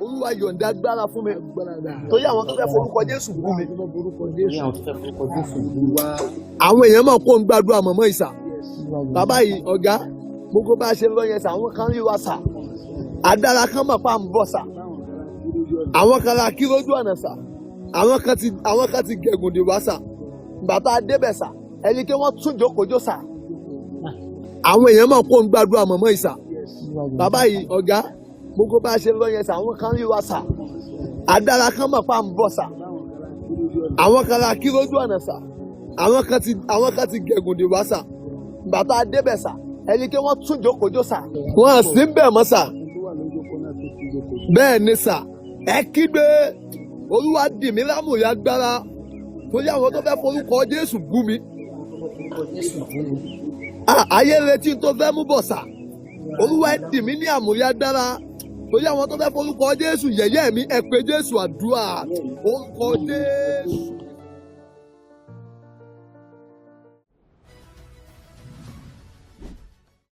Olúwa yọ̀ǹda agbára fún mi torí àwọn tó fẹ́ forúkọ Jésù bú mi. Àwọn èèyàn mọ̀ kó ń gbàdúrà mọ̀mọ́ ìsà bàbá yìí ọ̀gá gbogbo bá a ṣe lọ yẹn sà àwọn kan rí wa sà àdára kan mọ̀ pa ń bọ̀ sà àwọn kan ra kí lójú ọ̀nà sà àwọn kan ti gẹ̀gùn dè wá sà bàtà débẹ̀ sà ẹni kí wọ́n tún jókòó sà àwọn èèyàn mọ̀ kó ń gbàdúrà mọ̀mọ́ ìsà bàbá yìí ọ̀gá gbogbo bá a ṣe lọ yẹn sà àwọn kan rí wa sà àdára kan mọ̀ pa ń bọ̀ sà àwọn kan ra kí lójú ọ̀nà sà àwọn kan ti gẹ̀gùn dè wá sà bàtà débẹ̀ sà ẹni kí wọ́n tún jókòó sà wọ́n à sí bẹ̀ mọ́ sà bẹ́ẹ̀ ni sà ẹ kígbe Olúwa dì mí lámùrè agbára torí àwọn tó fẹ́ forúkọ Jésù bú mi ayé retí tó fẹ́ mú bọ̀ sà Olúwa dì mí ní àmùrè agbára torí àwọn tó fẹ́ forúkọ Jésù yẹ̀yẹ́ mi ẹ pé Jésù àdúrà orúkọ Jésù.